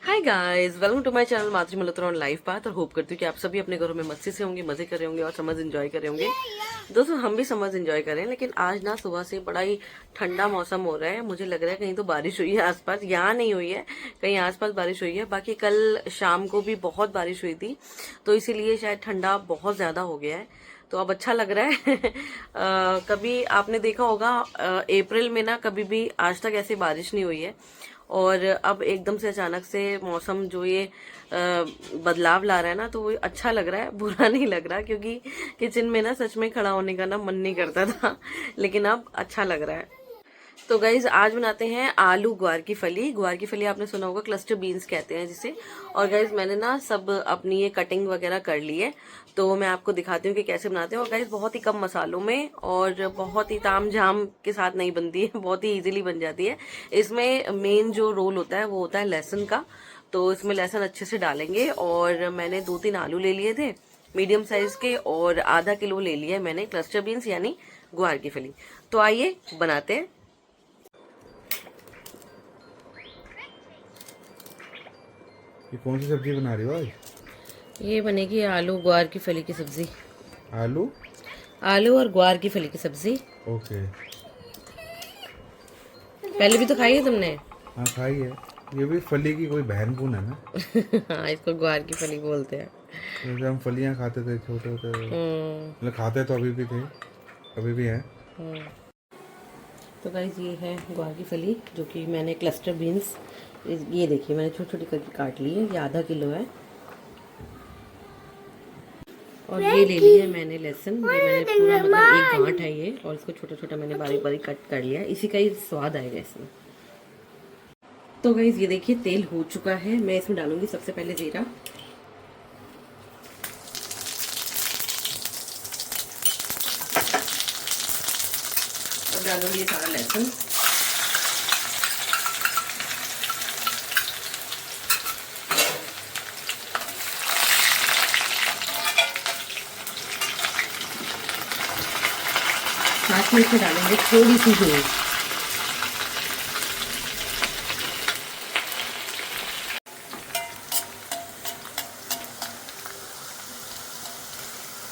Hi guys, welcome to my channel Madhuri Malhotra on life path. और hope करती हूँ कि आप सभी अपने घरों में मस्ती से होंगे, मजे कर रहे होंगे और समझ एंजॉय कर रहे होंगे। दोस्तों, हम भी समझ एंजॉय कर रहे हैं, लेकिन आज ना सुबह से बड़ा ही ठंडा मौसम हो रहा है। मुझे लग रहा है कहीं तो बारिश हुई है आसपास। यहाँ नहीं हुई है, कहीं आसपास बारिश हुई है। बाकी कल शाम को भी बहुत बारिश हुई थी, तो इसीलिए शायद ठंडा बहुत ज्यादा हो गया है। तो अब अच्छा लग रहा है। कभी आपने देखा होगा, अप्रैल में ना कभी भी आज तक ऐसी बारिश नहीं हुई है। और अब एकदम से अचानक से मौसम जो ये बदलाव ला रहा है ना, तो वो अच्छा लग रहा है, बुरा नहीं लग रहा। क्योंकि किचन में ना सच में खड़ा होने का ना मन नहीं करता था। लेकिन अब अच्छा लग रहा है। तो गाइज, आज बनाते हैं आलू ग्वार की फली। ग्वार की फली आपने सुना होगा, क्लस्टर बीन्स कहते हैं जिसे। और गाइज, मैंने ना सब अपनी ये कटिंग वगैरह कर ली है, तो मैं आपको दिखाती हूँ कि कैसे बनाते हैं। और गाइज, बहुत ही कम मसालों में और बहुत ही ताम झाम के साथ नहीं बनती है, बहुत ही इजीली बन जाती है। इसमें मेन जो रोल होता है वो होता है लहसुन का। तो इसमें लहसुन अच्छे से डालेंगे। और मैंने 2-3 आलू ले लिए थे मीडियम साइज के, और आधा किलो ले लिया है मैंने क्लस्टर बीन्स यानी ग्वार की फली। तो आइए बनाते हैं। ये कौन सी सब्जी बना रही हो आज? ये बनेगी आलू ग्वार की फली की सब्जी। आलू। आलू और ग्वार की फली की सब्जी। ओके। पहले भी तो खाई है तुमने। हाँ, खाई है। ये भी फली की कोई बहन बून है ना? हाँ, इसको ग्वार की फली बोलते हैं। जैसे हम फलियाँ खाते थे छोटे होते, हम्म। मतलब खाते तो अभी भी थे, अभी भी हैं। हम्म। तो गाइस, ये है ग्वार की फली, जो कि मैंने क्लस्टर बीन्स, ये देखिए मैंने छोटी छोटी करके काट ली है। ये आधा किलो है। और ये ले लिया है मैंने लहसुन। ये मैंने पूरा, मतलब एक गांठ है ये, और इसको छोटा छोटा मैंने बारीक बारीक कट कर लिया है। इसी का ही स्वाद आएगा इसमें। तो गाइस, ये देखिए तेल हो चुका है। मैं इसमें डालूंगी सबसे पहले जीरा। और डालूंगी ये सारा लहसुन। साथ में इसमें डालेंगे थोड़ी सी हींग।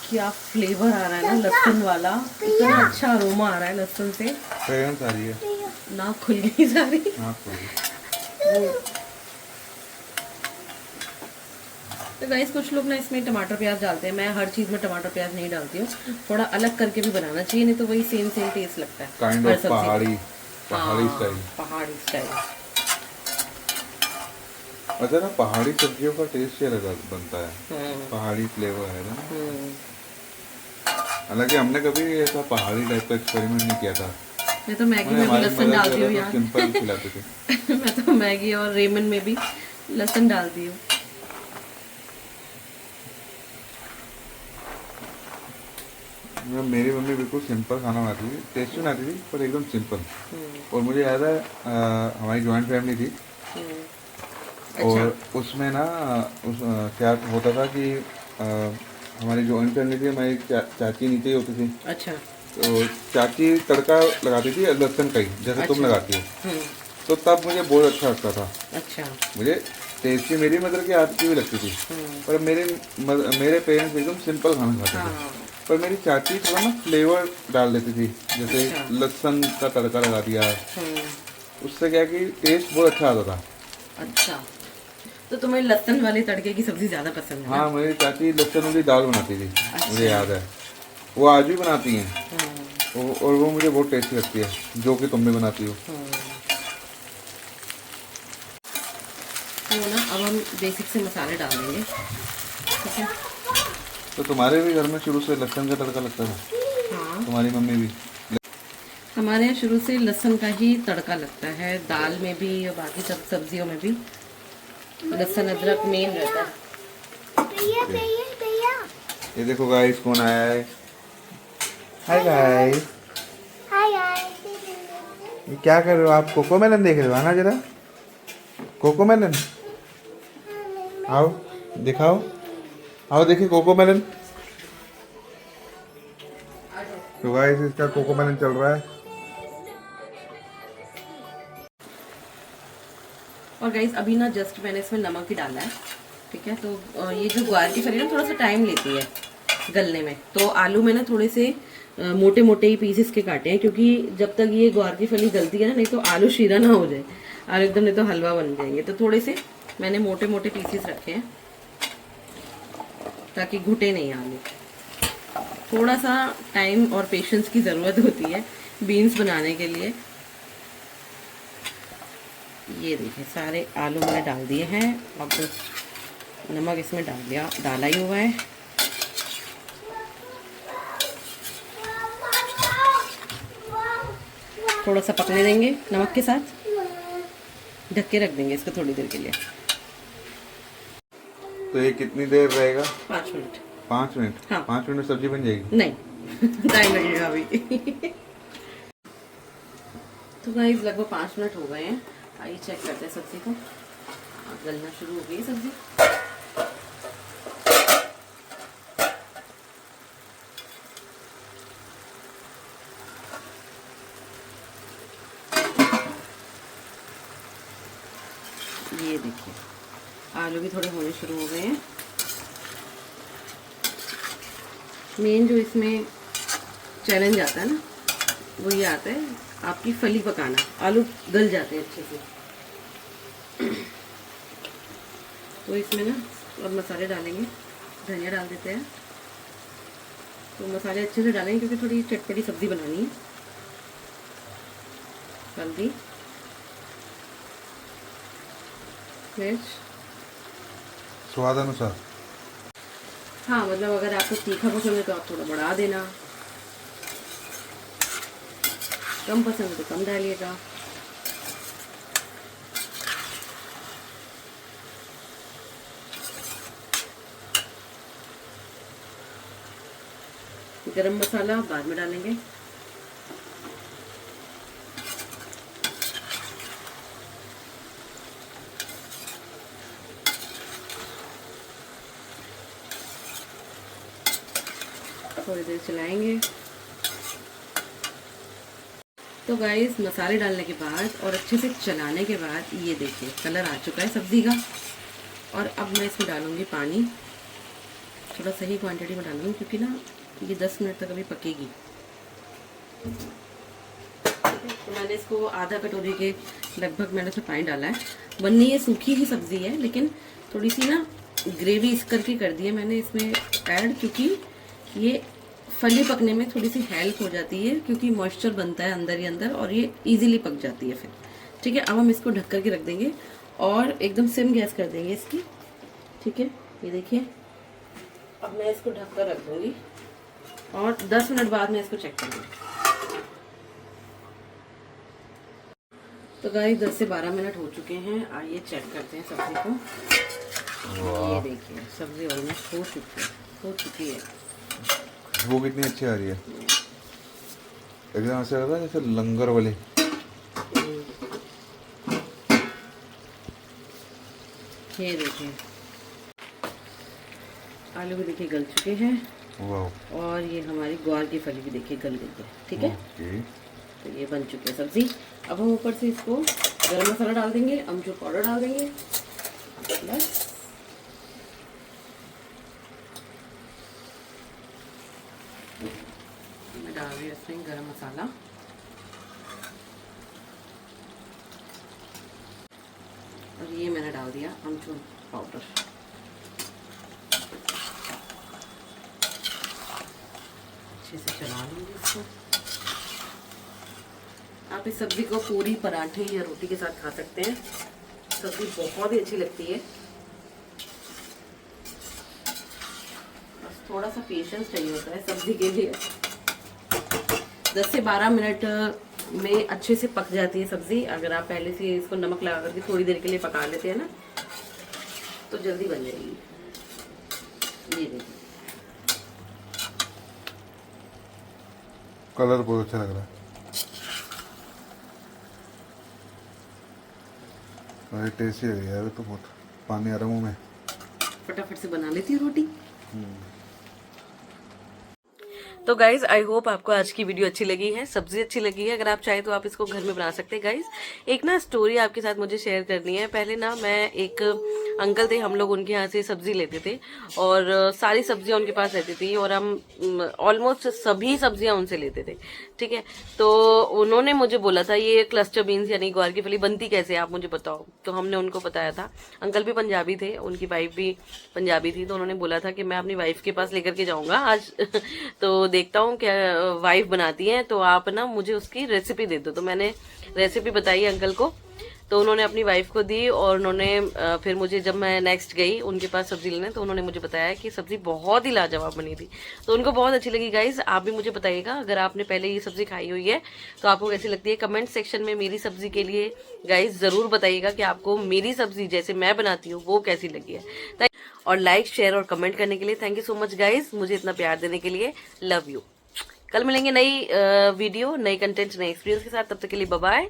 क्या फ्लेवर आ रहा है ना लहसुन वाला। इतना अच्छा अरोमा आ रहा है लहसुन से। फ्रेगरेंस आ रही है। नाक खुल गई सारी। हाँ, कोई। वो तो गाइस, कुछ लोग ना इसमें टमाटर प्याज डालते हैं। मैं हर चीज में टमाटर प्याज नहीं डालती हूँ। थोड़ा अलग करके भी बनाना चाहिए, नहीं तो वही सेम सेम टेस्ट लगता है काइंड हर ऑफ सब्जी में। पहाड़ी, पहाड़ी हाँ, स्टाइल। पहाड़ी स्टाइल। अच्छा ना, पहाड़ी सब्जियों का टेस्ट ही अलग बनता है। हम्म। पहाड़ी फ्लेवर है ना। हम्म। हालांकि हमने कभी ऐसा पहाड़ी टाइप का एक्सपेरिमेंट नहीं किया था। मैं तो मैगी मैंने में भी हमारी लहसुन मदर डालती हूँ वगैरह तो यार। सिंपल खिलाते थे। मैं तो मैगी और रेमन में भी लहसुन डालती हूँ। मेरी मम्मी बिल्कुल सिंपल खाना बनाती थी, टेस्टी बनाती थी, पर एकदम सिंपल। हम्म। और मुझे याद है, हमारी जॉइंट फैमिली थी। हम्म। अच्छा। और उसमें ना, क्या होता था कि हमारी जॉइंट फैमिली थी, हमारी चाची नीचे ही होती थी। अच्छा। तो चाची तड़का लगाती थी लहसुन का ही, जैसे तुम अच्छा। लगाती हो। हम्म। तो तब मुझे बहुत अच्छा लगता था। अच्छा। मुझे टेस्टी मेरी मदर के हाथ की भी लगती थी। हम्म। पर मेरे पेरेंट्स एकदम सिंपल खाना खाते थे। हाँ। पर मेरी चाची थोड़ा ना फ्लेवर डाल देती थी, जैसे अच्छा। लहसुन का तड़का लगा दिया। हम्म। उससे क्या कि टेस्ट बहुत अच्छा आता था। अच्छा, तो तुम्हें लहसुन वाले तड़के की सब्जी ज्यादा पसंद है ना। हाँ, मेरी चाची लहसुन वाली दाल बनाती थी, मुझे अच्छा। याद है। वो आज भी बनाती हैं। हम्म। और वो मुझे बहुत टेस्टी लगती है, जो कि तुम भी बनाती हो। हम्म। तो ना अब हम बेसिक से मसाले डाल देंगे। ठीक है। तो तुम्हारे भी घर में शुरू से लहसुन का तड़का लगता था? हाँ, तुम्हारी मम्मी भी? हमारे यहाँ शुरू से लहसुन का ही तड़का लगता है, दाल में भी और बाकी सब सब्जियों में भी लहसुन अदरक मेन रहता है। ये देखो गाइस, कौन आया है। Hi guys. ये क्या कर रहे हो आप? कोको मेलन देख रहे हो? आना जरा, कोको मेलन आओ, दिखाओ। आओ देखिए कोको मेलन। तो गाइस, इसका कोको मेलन चल रहा है। और गाइस अभी ना जस्ट मैंने इसमें नमक ही डाला है, ठीक है। तो ये जो ग्वार की फली ना थोड़ा सा टाइम लेती है गलने में, तो आलू मैंने थोड़े से मोटे मोटे ही पीसेस के काटे हैं, क्योंकि जब तक ये ग्वार की फली गलती है ना, नहीं तो आलू शीरा ना हो जाए, और एकदम नहीं तो हलवा बन जाएंगे। तो थोड़े से मैंने मोटे मोटे पीसेस रखे हैं ताकि घुटे नहीं आलू। थोड़ा सा टाइम और पेशेंस की ज़रूरत होती है बीन्स बनाने के लिए। ये देखिए सारे आलू मैंने डाल दिए हैं। अब नमक इसमें डाला ही हुआ है। थोड़ा सा पकने देंगे नमक के साथ, ढक के रख देंगे इसको थोड़ी देर के लिए। तो ये कितनी देर रहेगा? 5 मिनट। 5 मिनट? हाँ। 5 मिनट में सब्जी बन जाएगी? नहीं टाइम लगेगा अभी। तो गाइस लगभग 5 मिनट हो गए हैं। आइए चेक करते हैं सब्जी को। गलना शुरू हो गई सब्जी। ये देखिए आलू भी थोड़े होने शुरू हो गए हैं। मेन जो इसमें चैलेंज आता है ना, वो ये आता है आपकी फली पकाना। आलू गल जाते हैं अच्छे से। तो इसमें ना और मसाले डालेंगे। धनिया डाल देते हैं। तो मसाले अच्छे से डालेंगे क्योंकि थोड़ी चटपटी सब्जी बनानी है। हल्दी, मिर्च स्वाद अनुसार। हाँ मतलब अगर आपको तीखा पसंद है तो आप थोड़ा बढ़ा देना, कम पसंद है तो कम डालिएगा। गरम मसाला बाद में डालेंगे। थोड़ी देर चलाएंगे। तो गाइस मसाले डालने के बाद और अच्छे से चलाने के बाद ये देखिए कलर आ चुका है सब्ज़ी का। और अब मैं इसमें डालूंगी पानी। थोड़ा सही क्वांटिटी में डालूंगी क्योंकि ना ये 10 मिनट तक अभी पकेगी। तो मैंने इसको आधा कटोरी के लगभग मैंने इसमें पानी डाला है। बननी ये सूखी ही सब्ज़ी है, लेकिन थोड़ी सी ना ग्रेवी इस करके कर दी है मैंने इसमें ऐड, क्योंकि ये फली पकने में थोड़ी सी हेल्प हो जाती है, क्योंकि मॉइस्चर बनता है अंदर ही अंदर और ये इजीली पक जाती है फिर। ठीक है, अब हम इसको ढक कर के रख देंगे और एकदम सिम गैस कर देंगे इसकी। ठीक है, ये देखिए अब मैं इसको ढक कर रख दूंगी और 10 मिनट बाद मैं इसको चेक करूँगी। तो गाइस 10 से 12 मिनट हो चुके हैं। आइए चेक करते हैं सब्जी को। ये देखिए सब्जी ऑलमोस्ट हो चुकी है। वो कितनी अच्छी आ रही है, एकदम ऐसा लग रहा है जैसे लंगर वाले। ये देखिए आलू भी देखिए गल चुके हैं। वाह। और ये हमारी ग्वार की फली भी देखिए गल गई है। ठीक है, तो ये बन चुकी है सब्जी। अब हम ऊपर से इसको गरम मसाला डाल देंगे, अमचूर पाउडर डाल देंगे बस। मैं डाल रही हूँ इसमें गरम मसाला और ये मैंने डाल दिया अमचूर पाउडर। अच्छे से चला लूँगी इसको। आप इस सब्जी को पूरी, पराठे या रोटी के साथ खा सकते हैं। सब्जी बहुत ही अच्छी लगती है। बस थोड़ा सा पेशेंस चाहिए होता है सब्जी के लिए। 10 से 12 मिनट में अच्छे से पक जाती है सब्जी। अगर आप पहले से इसको नमक लगा करके थोड़ी देर के लिए पका लेते हैं ना, तो जल्दी बन जाएगी। ये देखिए कलर बहुत अच्छा लग रहा है। अरे टेस्टी है यार, तो बहुत पानी आ रहा मुंह में। फटाफट से बना लेती हूँ रोटी। तो गाइज आई होप आपको आज की वीडियो अच्छी लगी है, सब्जी अच्छी लगी है। अगर आप चाहे तो आप इसको घर में बना सकते हैं। गाइज एक ना स्टोरी आपके साथ मुझे शेयर करनी है। पहले ना मैं एक अंकल थे, हम लोग उनके यहाँ से सब्जी लेते थे और सारी सब्जियां उनके पास रहती थी और हम ऑलमोस्ट सभी सब्जियां उनसे लेते थे। ठीक है, तो उन्होंने मुझे बोला था ये क्लस्टर बीन्स यानी ग्वार की फली बनती कैसे है आप मुझे बताओ। तो हमने उनको बताया था। अंकल भी पंजाबी थे, उनकी वाइफ भी पंजाबी थी, तो उन्होंने बोला था कि मैं अपनी वाइफ के पास लेकर के जाऊंगा आज तो देखता हूँ क्या वाइफ बनाती हैं, तो आप ना मुझे उसकी रेसिपी दे दो। तो मैंने रेसिपी बताई अंकल को, तो उन्होंने अपनी वाइफ को दी और उन्होंने फिर मुझे जब मैं नेक्स्ट गई उनके पास सब्जी लेने, तो उन्होंने मुझे बताया कि सब्जी बहुत ही लाजवाब बनी थी। तो उनको बहुत अच्छी लगी। गाइज आप भी मुझे बताइएगा अगर आपने पहले ये सब्जी खाई हुई है तो आपको कैसी लगती है। कमेंट सेक्शन में मेरी सब्जी के लिए गाइज जरूर बताइएगा कि आपको मेरी सब्जी जैसे मैं बनाती हूँ वो कैसी लगी है। और लाइक शेयर और कमेंट करने के लिए thank you so much guys, मुझे इतना प्यार देने के लिए। Love you. कल मिलेंगे नई वीडियो, नई कंटेंट, नए एक्सपीरियंस के साथ। तब तक के लिए बाय बाय।